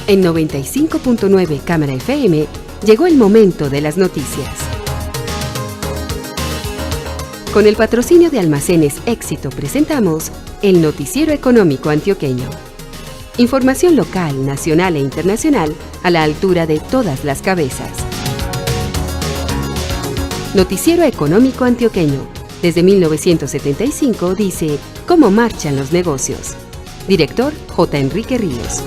En 95.9 Cámara FM llegó el momento de las noticias. Con el patrocinio de Almacenes Éxito presentamos el Noticiero Económico Antioqueño. Información local, nacional e internacional a la altura de todas las cabezas. Noticiero Económico Antioqueño. Desde 1975 dice cómo marchan los negocios. Director J. Enrique Ríos.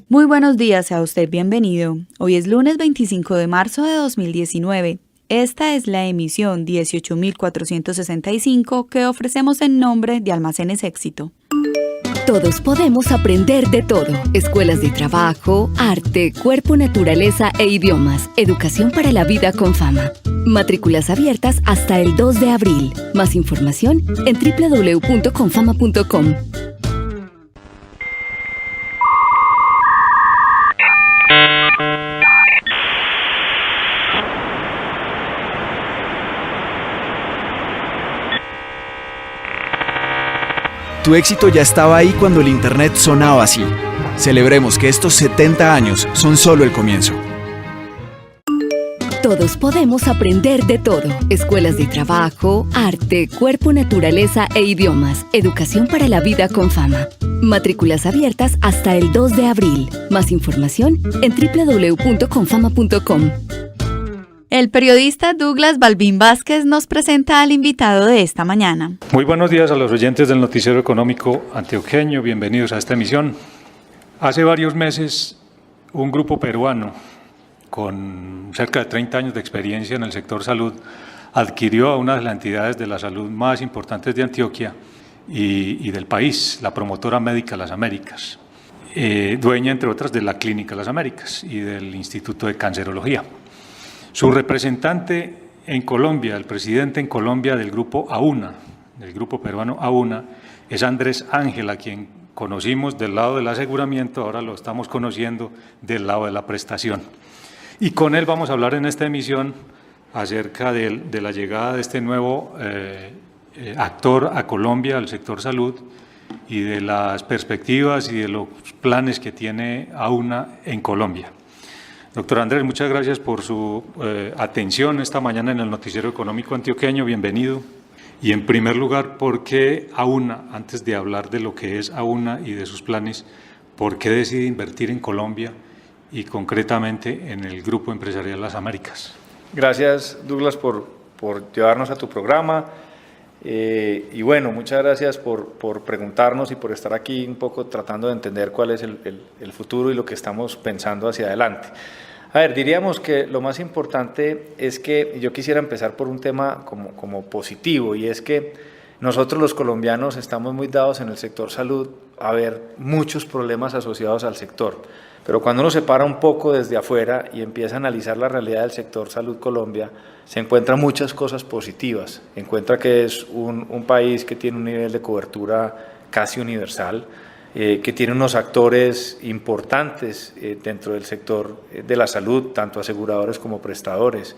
Muy buenos días, sea usted bienvenido. Hoy es lunes 25 de marzo de 2019. Esta es la emisión 18.465 que ofrecemos en nombre de Almacenes Éxito. Todos podemos aprender de todo. Escuelas de trabajo, arte, cuerpo, naturaleza e idiomas. Educación para la vida con fama. Matrículas abiertas hasta el 2 de abril. Más información en www.confama.com. Tu éxito ya estaba ahí cuando el Internet sonaba así. Celebremos que estos 70 años son solo el comienzo. Todos podemos aprender de todo. Escuelas de trabajo, arte, cuerpo, naturaleza e idiomas. Educación para la vida con fama. Matrículas abiertas hasta el 2 de abril. Más información en www.confama.com. El periodista Douglas Balbín Vázquez nos presenta al invitado de esta mañana. Muy buenos días a los oyentes del Noticiero Económico Antioqueño, bienvenidos a esta emisión. Hace varios meses, un grupo peruano con cerca de 30 años de experiencia en el sector salud adquirió a una de las entidades de la salud más importantes de Antioquia y del país, la promotora médica Las Américas, dueña, entre otras, de la Clínica Las Américas y del Instituto de Cancerología. Su representante en Colombia, el presidente en Colombia del grupo AUNA, del grupo peruano AUNA, es Andrés Ángel, a quien conocimos del lado del aseguramiento, ahora lo estamos conociendo del lado de la prestación. Y con él vamos a hablar en esta emisión acerca de la llegada de este nuevo actor a Colombia, al sector salud, y de las perspectivas y de los planes que tiene AUNA en Colombia. Doctor Andrés, muchas gracias por su atención esta mañana en el Noticiero Económico Antioqueño, bienvenido. Y en primer lugar, ¿por qué AUNA, antes de hablar de lo que es AUNA y de sus planes, por qué decide invertir en Colombia y concretamente en el Grupo Empresarial Las Américas? Gracias, Douglas, por llevarnos a tu programa. Y bueno, muchas gracias por preguntarnos y por estar aquí un poco tratando de entender cuál es el futuro y lo que estamos pensando hacia adelante. A ver, diríamos que lo más importante es que yo quisiera empezar por un tema como positivo, y es que nosotros los colombianos estamos muy dados en el sector salud a ver muchos problemas asociados al sector. Pero cuando uno se para un poco desde afuera y empieza a analizar la realidad del sector salud Colombia, se encuentran muchas cosas positivas. Encuentra que es un país que tiene un nivel de cobertura casi universal, que tiene unos actores importantes dentro del sector de la salud, tanto aseguradores como prestadores,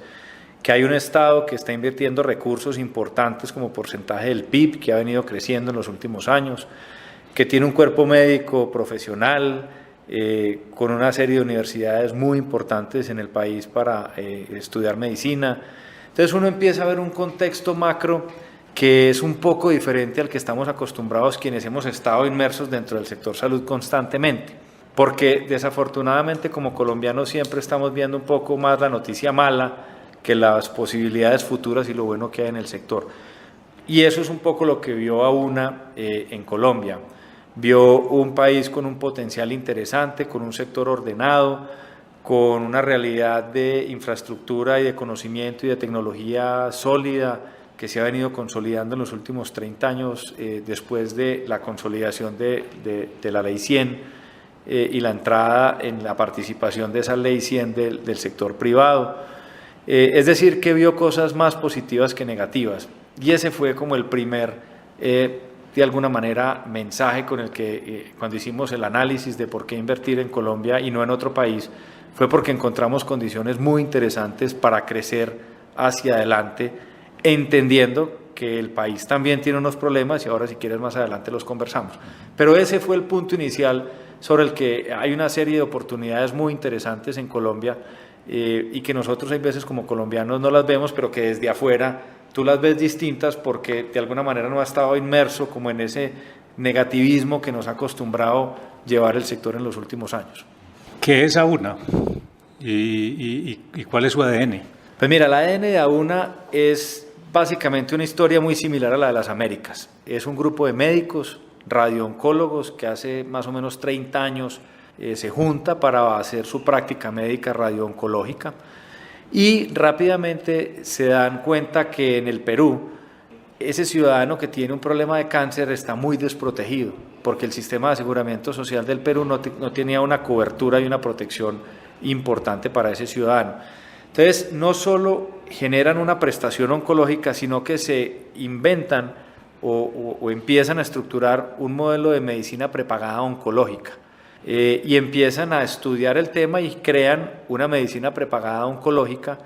que hay un Estado que está invirtiendo recursos importantes como porcentaje del PIB, que ha venido creciendo en los últimos años, que tiene un cuerpo médico profesional, con una serie de universidades muy importantes en el país para estudiar medicina. Entonces uno empieza a ver un contexto macro que es un poco diferente al que estamos acostumbrados quienes hemos estado inmersos dentro del sector salud constantemente, porque desafortunadamente como colombianos siempre estamos viendo un poco más la noticia mala que las posibilidades futuras y lo bueno que hay en el sector. Y eso es un poco lo que vio AUNA en Colombia. Vio un país con un potencial interesante, con un sector ordenado, con una realidad de infraestructura y de conocimiento y de tecnología sólida que se ha venido consolidando en los últimos 30 años después de la consolidación de la Ley 100 y la entrada en la participación de esa Ley 100 del sector privado. Es decir, que vio cosas más positivas que negativas, y ese fue como el primer de alguna manera mensaje con el que cuando hicimos el análisis de por qué invertir en Colombia y no en otro país, fue porque encontramos condiciones muy interesantes para crecer hacia adelante, entendiendo que el país también tiene unos problemas y ahora si quieres más adelante los conversamos. Pero ese fue el punto inicial sobre el que hay una serie de oportunidades muy interesantes en Colombia y que nosotros hay veces como colombianos no las vemos, pero que desde afuera tú las ves distintas porque de alguna manera no ha estado inmerso como en ese negativismo que nos ha acostumbrado llevar el sector en los últimos años. ¿Qué es AUNA y cuál es su ADN? Pues mira, el ADN de AUNA es básicamente una historia muy similar a la de las Américas. Es un grupo de médicos, radiooncólogos, que hace más o menos 30 años se junta para hacer su práctica médica radiooncológica y rápidamente se dan cuenta que en el Perú ese ciudadano que tiene un problema de cáncer está muy desprotegido porque el sistema de aseguramiento social del Perú no tenía una cobertura y una protección importante para ese ciudadano. Entonces, no solo generan una prestación oncológica, sino que se inventan o empiezan a estructurar un modelo de medicina prepagada oncológica y empiezan a estudiar el tema y crean una medicina prepagada oncológica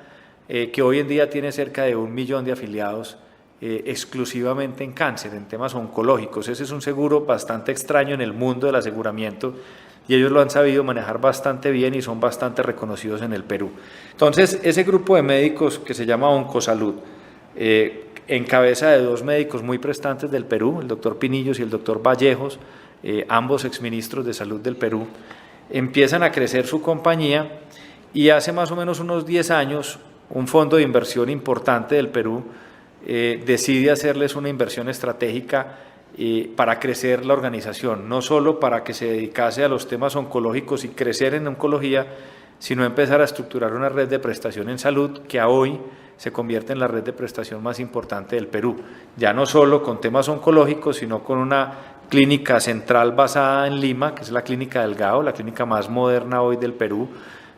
que hoy en día tiene cerca de 1 millón de afiliados exclusivamente en cáncer, en temas oncológicos. Ese es un seguro bastante extraño en el mundo del aseguramiento y ellos lo han sabido manejar bastante bien y son bastante reconocidos en el Perú. Entonces, ese grupo de médicos que se llama Oncosalud, en cabeza de 2 médicos muy prestantes del Perú, el doctor Pinillos y el doctor Vallejos, ambos exministros de Salud del Perú, empiezan a crecer su compañía y hace más o menos unos 10 años un fondo de inversión importante del Perú decide hacerles una inversión estratégica para crecer la organización, no solo para que se dedicase a los temas oncológicos y crecer en oncología, sino empezar a estructurar una red de prestación en salud que a hoy se convierte en la red de prestación más importante del Perú, ya no solo con temas oncológicos, sino con una clínica central basada en Lima, que es la clínica del GAO, la clínica más moderna hoy del Perú,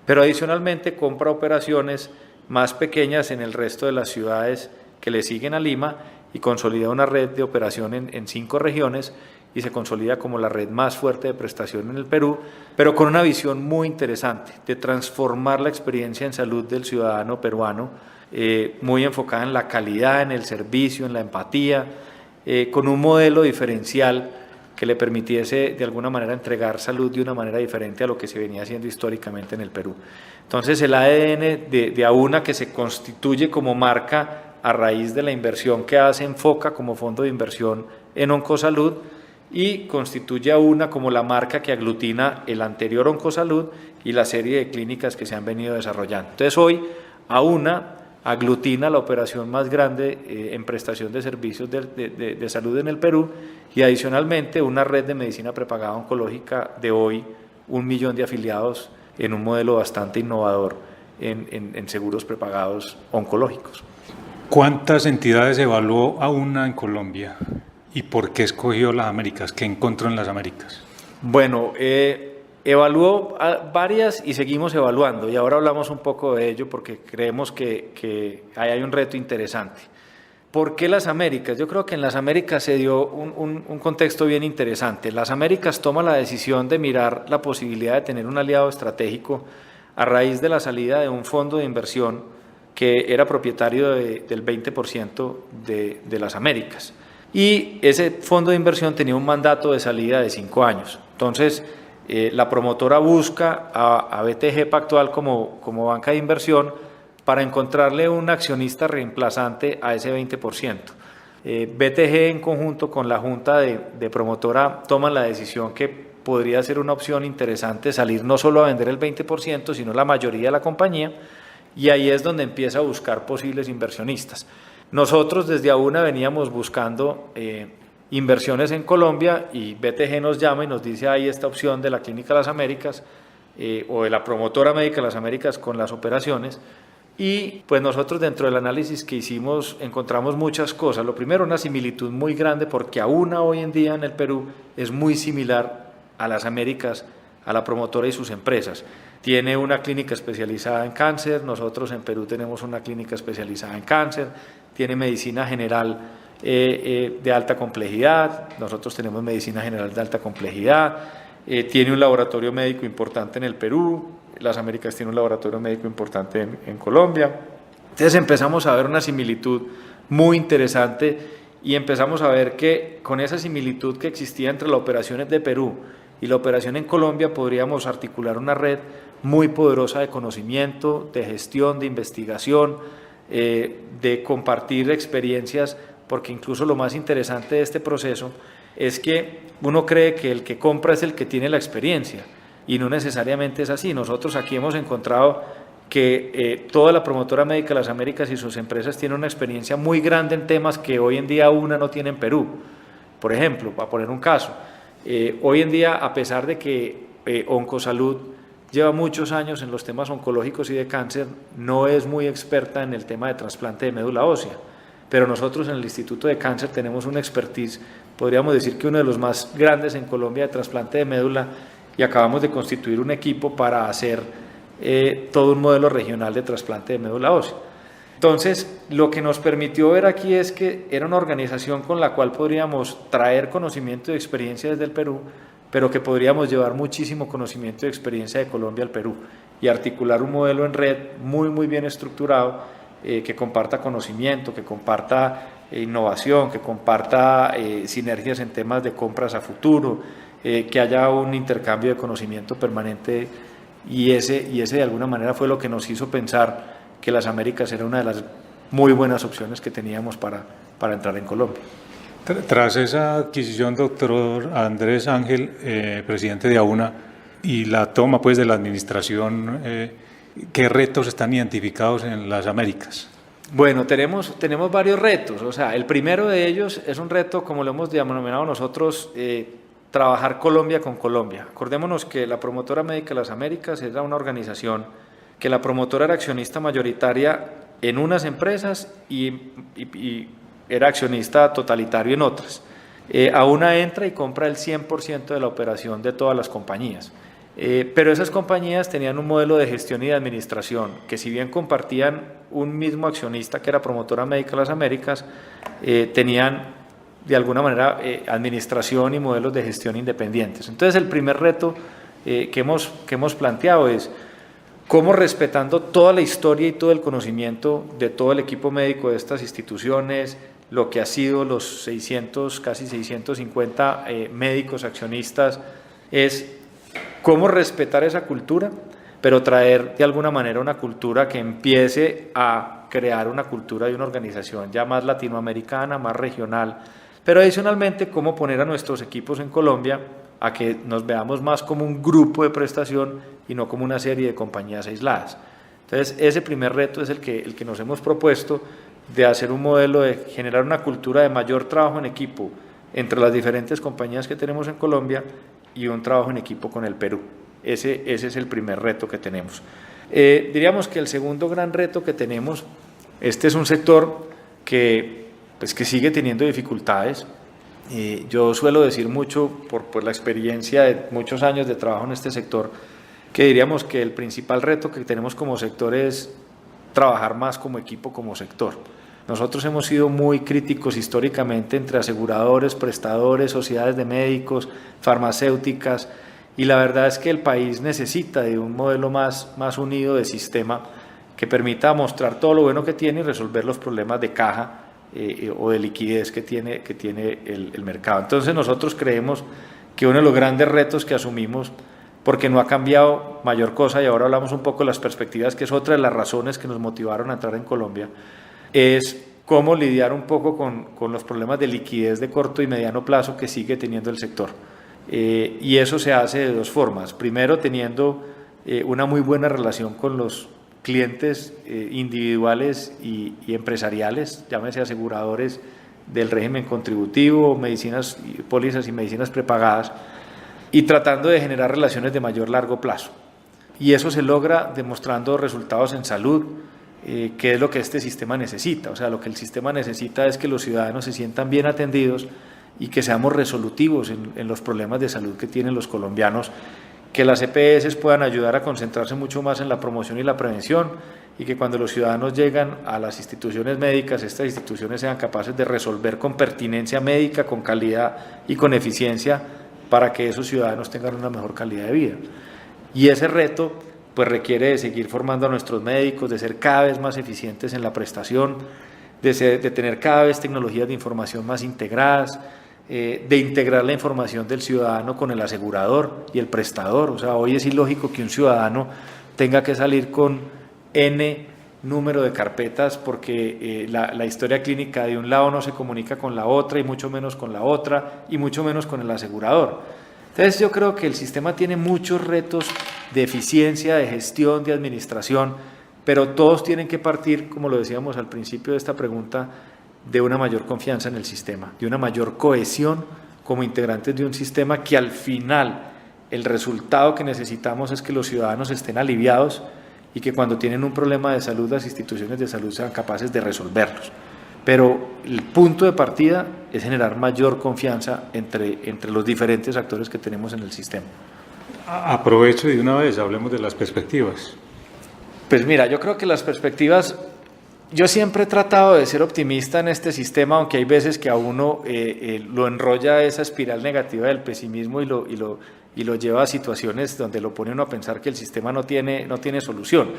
pero adicionalmente compra operaciones más pequeñas en el resto de las ciudades que le siguen a Lima y consolida una red de operación en 5 regiones y se consolida como la red más fuerte de prestación en el Perú, pero con una visión muy interesante de transformar la experiencia en salud del ciudadano peruano, muy enfocada en la calidad, en el servicio, en la empatía, con un modelo diferencial que le permitiese de alguna manera entregar salud de una manera diferente a lo que se venía haciendo históricamente en el Perú. Entonces el ADN de AUNA, que se constituye como marca a raíz de la inversión que hace Enfoca como fondo de inversión en Oncosalud y constituye AUNA como la marca que aglutina el anterior Oncosalud y la serie de clínicas que se han venido desarrollando. Entonces hoy AUNA aglutina la operación más grande en prestación de servicios de salud en el Perú y adicionalmente una red de medicina prepagada oncológica de hoy 1 millón de afiliados en un modelo bastante innovador en seguros prepagados oncológicos. ¿Cuántas entidades evaluó AUNA en Colombia y por qué escogió las Américas? ¿Qué encontró en las Américas? Bueno, evaluó varias y seguimos evaluando y ahora hablamos un poco de ello porque creemos que ahí hay un reto interesante. ¿Por qué las Américas? Yo creo que en las Américas se dio un contexto bien interesante. Las Américas toman la decisión de mirar la posibilidad de tener un aliado estratégico a raíz de la salida de un fondo de inversión que era propietario del 20% de las Américas. Y ese fondo de inversión tenía un mandato de salida de 5 años. Entonces, la promotora busca a BTG Pactual como banca de inversión para encontrarle un accionista reemplazante a ese 20%. BTG en conjunto con la junta de promotora toman la decisión que podría ser una opción interesante salir no solo a vender el 20%, sino la mayoría de la compañía, y ahí es donde empieza a buscar posibles inversionistas. Nosotros desde AUNA veníamos buscando inversiones en Colombia y BTG nos llama y nos dice hay esta opción de la Clínica Las Américas o de la promotora médica Las Américas con las operaciones y pues nosotros dentro del análisis que hicimos encontramos muchas cosas. Lo primero, una similitud muy grande porque AUNA hoy en día en el Perú es muy similar a Las Américas, a la promotora y sus empresas. Tiene una clínica especializada en cáncer, nosotros en Perú tenemos una clínica especializada en cáncer, tiene medicina general de alta complejidad, nosotros tenemos medicina general de alta complejidad, tiene un laboratorio médico importante en el Perú, las Américas tiene un laboratorio médico importante en Colombia. Entonces empezamos a ver una similitud muy interesante y empezamos a ver que con esa similitud que existía entre las operaciones de Perú y la operación en Colombia podríamos articular una red muy poderosa de conocimiento, de gestión, de investigación, de compartir experiencias, porque incluso lo más interesante de este proceso es que uno cree que el que compra es el que tiene la experiencia y no necesariamente es así. Nosotros aquí hemos encontrado que toda la promotora médica de las Américas y sus empresas tienen una experiencia muy grande en temas que hoy en día una no tiene en Perú. Por ejemplo, para poner un caso, hoy en día, a pesar de que Oncosalud lleva muchos años en los temas oncológicos y de cáncer, no es muy experta en el tema de trasplante de médula ósea, pero nosotros en el Instituto de Cáncer tenemos una expertise, podríamos decir que uno de los más grandes en Colombia de trasplante de médula, y acabamos de constituir un equipo para hacer todo un modelo regional de trasplante de médula ósea. Entonces, lo que nos permitió ver aquí es que era una organización con la cual podríamos traer conocimiento y experiencia desde el Perú, pero que podríamos llevar muchísimo conocimiento y experiencia de Colombia al Perú y articular un modelo en red muy bien estructurado, que comparta conocimiento, que comparta innovación, que comparta sinergias en temas de compras a futuro, que haya un intercambio de conocimiento permanente, y ese de alguna manera fue lo que nos hizo pensar que las Américas era una de las muy buenas opciones que teníamos para entrar en Colombia. Tras esa adquisición, doctor Andrés Ángel, presidente de AUNA, y la toma pues de la administración, ¿qué retos están identificados en las Américas? Bueno, tenemos varios retos. O sea, el primero de ellos es un reto, como lo hemos denominado nosotros, trabajar Colombia con Colombia. Acordémonos que la promotora médica de las Américas era una organización que la promotora era accionista mayoritaria en unas empresas y era accionista totalitario en otras. AUNA entra y compra el 100% de la operación de todas las compañías. Pero esas compañías tenían un modelo de gestión y de administración que, si bien compartían un mismo accionista que era promotora médica de las Américas, tenían de alguna manera administración y modelos de gestión independientes. Entonces, el primer reto que hemos planteado es cómo, respetando toda la historia y todo el conocimiento de todo el equipo médico de estas instituciones, lo que ha sido los casi 650 médicos accionistas, es cómo respetar esa cultura, pero traer de alguna manera una cultura que empiece a crear una cultura de una organización ya más latinoamericana, más regional, pero adicionalmente cómo poner a nuestros equipos en Colombia a que nos veamos más como un grupo de prestación y no como una serie de compañías aisladas. Entonces, ese primer reto es el que nos hemos propuesto, de hacer un modelo de generar una cultura de mayor trabajo en equipo entre las diferentes compañías que tenemos en Colombia y un trabajo en equipo con el Perú. Ese es el primer reto que tenemos. Diríamos que el segundo gran reto que tenemos, este es un sector que sigue teniendo dificultades. Yo suelo decir mucho, por la experiencia de muchos años de trabajo en este sector, que diríamos que el principal reto que tenemos como sector es trabajar más como equipo, como sector. Nosotros hemos sido muy críticos históricamente entre aseguradores, prestadores, sociedades de médicos, farmacéuticas, y la verdad es que el país necesita de un modelo más unido de sistema que permita mostrar todo lo bueno que tiene y resolver los problemas de caja o de liquidez que tiene el mercado. Entonces, nosotros creemos que uno de los grandes retos que asumimos, porque no ha cambiado mayor cosa, y ahora hablamos un poco de las perspectivas, que es otra de las razones que nos motivaron a entrar en Colombia, es cómo lidiar un poco con los problemas de liquidez de corto y mediano plazo que sigue teniendo el sector. Y eso se hace de dos formas. Primero, teniendo una muy buena relación con los clientes individuales y empresariales, llámese aseguradores del régimen contributivo, medicinas, pólizas y medicinas prepagadas, y tratando de generar relaciones de mayor largo plazo. Y eso se logra demostrando resultados en salud, que es lo que este sistema necesita. O sea, lo que el sistema necesita es que los ciudadanos se sientan bien atendidos y que seamos resolutivos en los problemas de salud que tienen los colombianos, que las EPS puedan ayudar a concentrarse mucho más en la promoción y la prevención, y que cuando los ciudadanos llegan a las instituciones médicas, estas instituciones sean capaces de resolver con pertinencia médica, con calidad y con eficiencia, para que esos ciudadanos tengan una mejor calidad de vida. Y ese reto pues requiere de seguir formando a nuestros médicos, de ser cada vez más eficientes en la prestación, de tener cada vez tecnologías de información más integradas, de integrar la información del ciudadano con el asegurador y el prestador. O sea, hoy es ilógico que un ciudadano tenga que salir con N número de carpetas porque la historia clínica de un lado no se comunica con la otra, y mucho menos con la otra, y mucho menos con el asegurador. Entonces yo creo que el sistema tiene muchos retos de eficiencia, de gestión, de administración, pero todos tienen que partir, como lo decíamos al principio de esta pregunta, de una mayor confianza en el sistema, de una mayor cohesión como integrantes de un sistema, que al final el resultado que necesitamos es que los ciudadanos estén aliviados y que cuando tienen un problema de salud, las instituciones de salud sean capaces de resolverlos. Pero el punto de partida es generar mayor confianza entre los diferentes actores que tenemos en el sistema. Aprovecho y de una vez hablemos de las perspectivas. Pues mira, yo creo que las perspectivas, yo siempre he tratado de ser optimista en este sistema, aunque hay veces que a uno lo enrolla esa espiral negativa del pesimismo y lo lleva a situaciones donde lo pone uno a pensar que el sistema no tiene solución.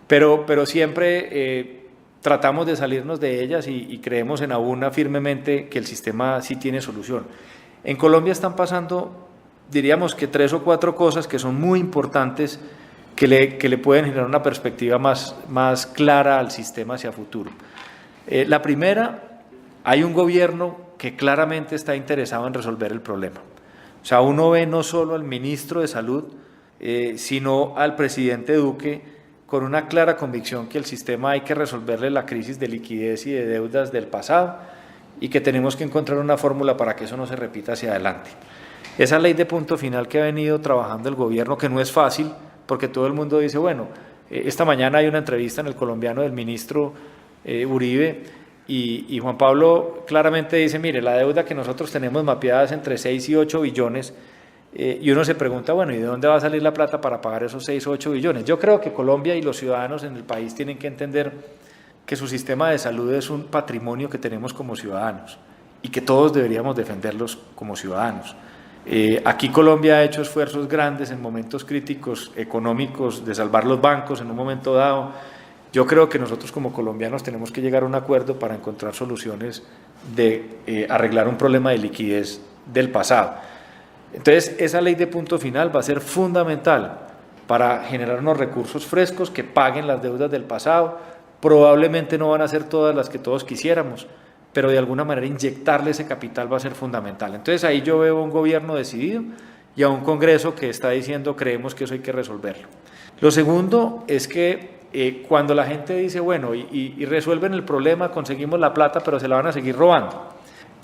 Pero siempre tratamos de salirnos de ellas y creemos en AUNA firmemente que el sistema sí tiene solución. En Colombia están pasando, diríamos que 3 o 4 cosas que son muy importantes, que le pueden generar una perspectiva más clara al sistema hacia futuro. La primera, hay un gobierno que claramente está interesado en resolver el problema. O sea, uno ve no solo al ministro de Salud, sino al presidente Duque, con una clara convicción que el sistema hay que resolverle la crisis de liquidez y de deudas del pasado, y que tenemos que encontrar una fórmula para que eso no se repita hacia adelante. Esa ley de punto final que ha venido trabajando el gobierno, que no es fácil, porque todo el mundo dice, bueno, esta mañana hay una entrevista en El Colombiano del ministro Uribe, y Juan Pablo claramente dice, mire, la deuda que nosotros tenemos mapeada es entre 6 y 8 billones, y uno se pregunta, bueno, ¿y de dónde va a salir la plata para pagar esos 6 o 8 billones? Yo creo que Colombia y los ciudadanos en el país tienen que entender que su sistema de salud es un patrimonio que tenemos como ciudadanos, y que todos deberíamos defenderlos como ciudadanos. Aquí Colombia ha hecho esfuerzos grandes en momentos críticos económicos de salvar los bancos en un momento dado. Yo creo que nosotros como colombianos tenemos que llegar a un acuerdo para encontrar soluciones de arreglar un problema de liquidez del pasado. Entonces, esa ley de punto final va a ser fundamental para generar unos recursos frescos que paguen las deudas del pasado. Probablemente no van a ser todas las que todos quisiéramos, pero de alguna manera inyectarle ese capital va a ser fundamental. Entonces ahí yo veo a un gobierno decidido y a un Congreso que está diciendo creemos que eso hay que resolverlo. Lo segundo es que cuando la gente dice, bueno, y resuelven el problema, conseguimos la plata, pero se la van a seguir robando.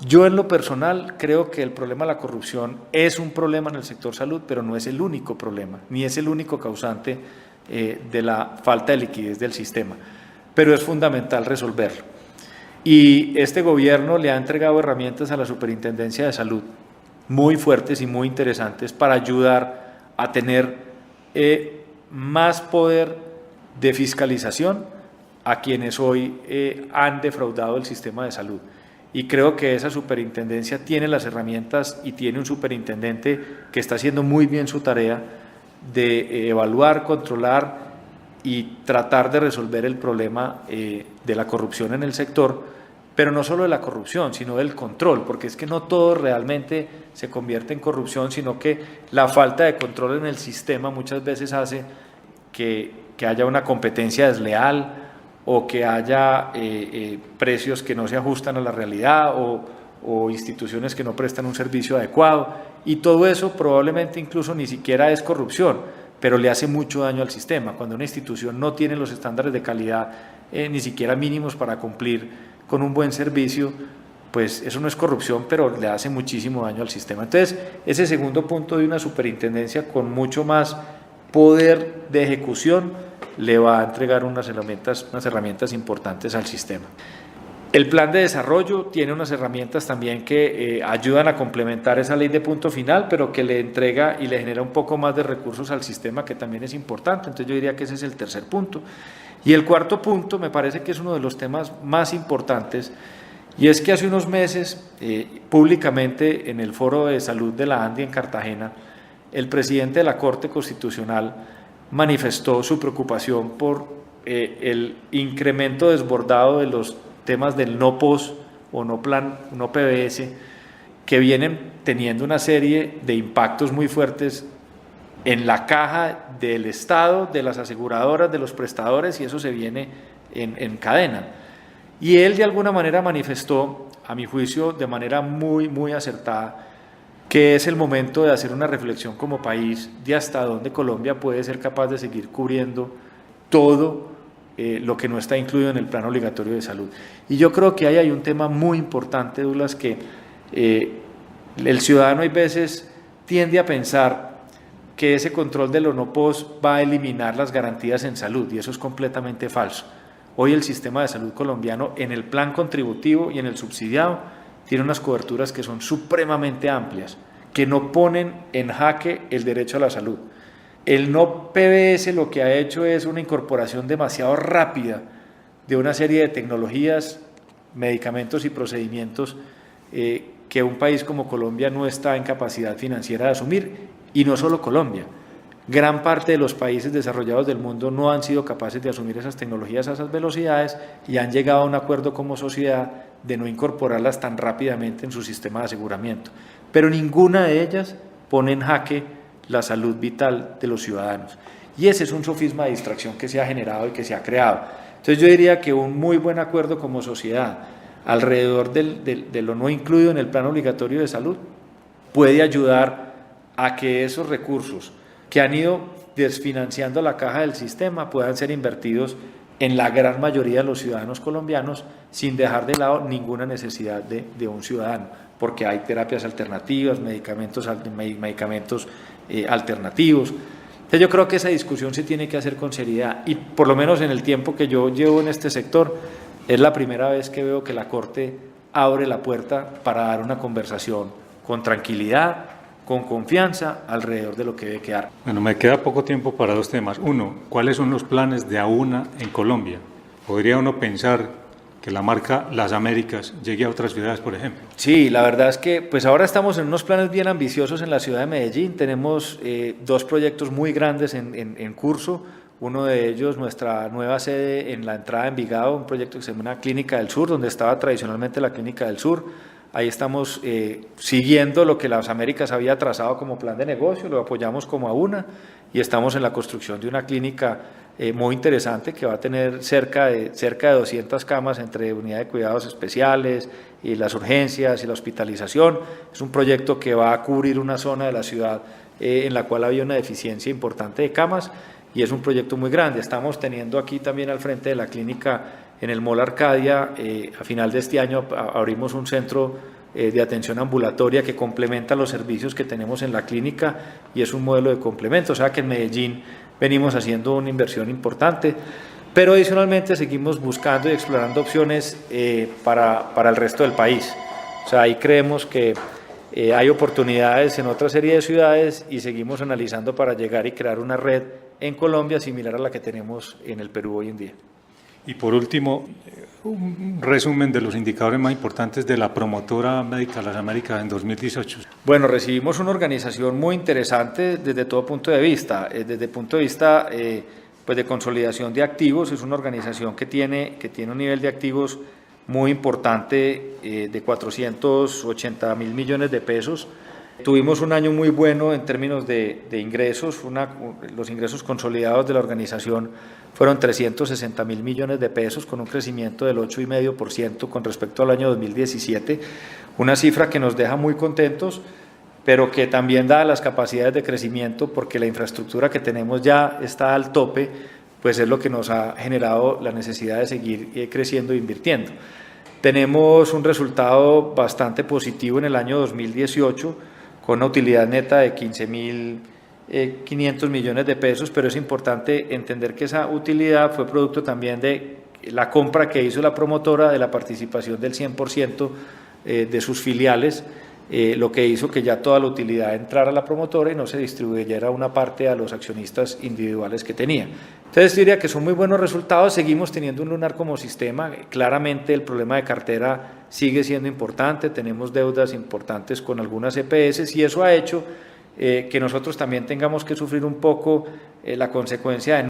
Yo en lo personal creo que el problema de la corrupción es un problema en el sector salud, pero no es el único problema, ni es el único causante de la falta de liquidez del sistema, pero es fundamental resolverlo. Y este gobierno le ha entregado herramientas a la Superintendencia de Salud muy fuertes y muy interesantes para ayudar a tener más poder de fiscalización a quienes hoy han defraudado el sistema de salud. Y creo que esa superintendencia tiene las herramientas y tiene un superintendente que está haciendo muy bien su tarea de evaluar, controlar y tratar de resolver el problema de la corrupción en el sector, pero no solo de la corrupción, sino del control, porque es que no todo realmente se convierte en corrupción, sino que la falta de control en el sistema muchas veces hace que haya una competencia desleal o que haya precios que no se ajustan a la realidad o instituciones que no prestan un servicio adecuado, y todo eso probablemente incluso ni siquiera es corrupción, pero le hace mucho daño al sistema. Cuando una institución no tiene los estándares de calidad ni siquiera mínimos para cumplir con un buen servicio, pues eso no es corrupción, pero le hace muchísimo daño al sistema. Entonces, ese segundo punto de una superintendencia con mucho más poder de ejecución le va a entregar unas herramientas importantes al sistema. El plan de desarrollo tiene unas herramientas también que ayudan a complementar esa ley de punto final, pero que le entrega y le genera un poco más de recursos al sistema, que también es importante. Entonces yo diría que ese es el tercer punto. Y el cuarto punto me parece que es uno de los temas más importantes, y es que hace unos meses, públicamente en el Foro de Salud de la ANDI en Cartagena, el presidente de la Corte Constitucional manifestó su preocupación por el incremento desbordado de los temas del no POS o no plan, no PBS, que vienen teniendo una serie de impactos muy fuertes en la caja del Estado, de las aseguradoras, de los prestadores, y eso se viene en cadena. Y él de alguna manera manifestó, a mi juicio, de manera muy acertada, que es el momento de hacer una reflexión como país de hasta dónde Colombia puede ser capaz de seguir cubriendo todo lo que no está incluido en el plan obligatorio de salud. Y yo creo que ahí hay un tema muy importante, Douglas, que el ciudadano hay veces tiende a pensar que ese control de los no-POS va a eliminar las garantías en salud, y eso es completamente falso. Hoy el sistema de salud colombiano, en el plan contributivo y en el subsidiado, tiene unas coberturas que son supremamente amplias, que no ponen en jaque el derecho a la salud. El no PBS lo que ha hecho es una incorporación demasiado rápida de una serie de tecnologías, medicamentos y procedimientos que un país como Colombia no está en capacidad financiera de asumir, y no solo Colombia. Gran parte de los países desarrollados del mundo no han sido capaces de asumir esas tecnologías a esas velocidades y han llegado a un acuerdo como sociedad de no incorporarlas tan rápidamente en su sistema de aseguramiento. Pero ninguna de ellas pone en jaque la salud vital de los ciudadanos. Y ese es un sofisma de distracción que se ha generado y que se ha creado. Entonces yo diría que un muy buen acuerdo como sociedad alrededor de lo no incluido en el plan obligatorio de salud puede ayudar a que esos recursos que han ido desfinanciando la caja del sistema puedan ser invertidos en la gran mayoría de los ciudadanos colombianos, sin dejar de lado ninguna necesidad de un ciudadano, porque hay terapias alternativas, medicamentos alternativos. Entonces yo creo que esa discusión se tiene que hacer con seriedad, y por lo menos en el tiempo que yo llevo en este sector, es la primera vez que veo que la Corte abre la puerta para dar una conversación con tranquilidad, con confianza, alrededor de lo que debe quedar. Bueno, me queda poco tiempo para dos temas. Uno, ¿cuáles son los planes de AUNA en Colombia? ¿Podría uno pensar que la marca Las Américas llegue a otras ciudades, por ejemplo? Sí, la verdad es que pues ahora estamos en unos planes bien ambiciosos en la ciudad de Medellín. Tenemos dos proyectos muy grandes en curso. Uno de ellos, nuestra nueva sede en la entrada de Envigado, un proyecto que se llama Clínica del Sur, donde estaba tradicionalmente la Clínica del Sur. Ahí estamos siguiendo lo que Las Américas había trazado como plan de negocio, lo apoyamos como AUNA, y estamos en la construcción de una clínica muy interesante que va a tener cerca de 200 camas entre unidad de cuidados especiales y las urgencias y la hospitalización. Es un proyecto que va a cubrir una zona de la ciudad en la cual había una deficiencia importante de camas, y es un proyecto muy grande. Estamos teniendo aquí también al frente de la clínica, en el Mall Arcadia, a final de este año abrimos un centro de atención ambulatoria que complementa los servicios que tenemos en la clínica, y es un modelo de complemento. O sea que en Medellín venimos haciendo una inversión importante, pero adicionalmente seguimos buscando y explorando opciones para el resto del país. O sea, ahí creemos que hay oportunidades en otra serie de ciudades, y seguimos analizando para llegar y crear una red en Colombia similar a la que tenemos en el Perú hoy en día. Y por último, un resumen de los indicadores más importantes de la promotora médica Las Américas en 2018. Bueno, recibimos una organización muy interesante desde todo punto de vista. Desde el punto de vista pues de consolidación de activos, es una organización que tiene un nivel de activos muy importante, de 480.000 millones de pesos. Tuvimos un año muy bueno en términos de ingresos. Los ingresos consolidados de la organización fueron 360.000 millones de pesos, con un crecimiento del 8,5% con respecto al año 2017, una cifra que nos deja muy contentos, pero que también da las capacidades de crecimiento, porque la infraestructura que tenemos ya está al tope, pues es lo que nos ha generado la necesidad de seguir creciendo e invirtiendo. Tenemos un resultado bastante positivo en el año 2018, con una utilidad neta de 15.500 millones de pesos, pero es importante entender que esa utilidad fue producto también de la compra que hizo la promotora de la participación del 100% de sus filiales, lo que hizo que ya toda la utilidad entrara a la promotora y no se distribuyera una parte a los accionistas individuales que tenía. Entonces diría que son muy buenos resultados, seguimos teniendo un Lunar como sistema, claramente el problema de cartera sigue siendo importante, tenemos deudas importantes con algunas EPS y eso ha hecho que nosotros también tengamos que sufrir un poco la consecuencia de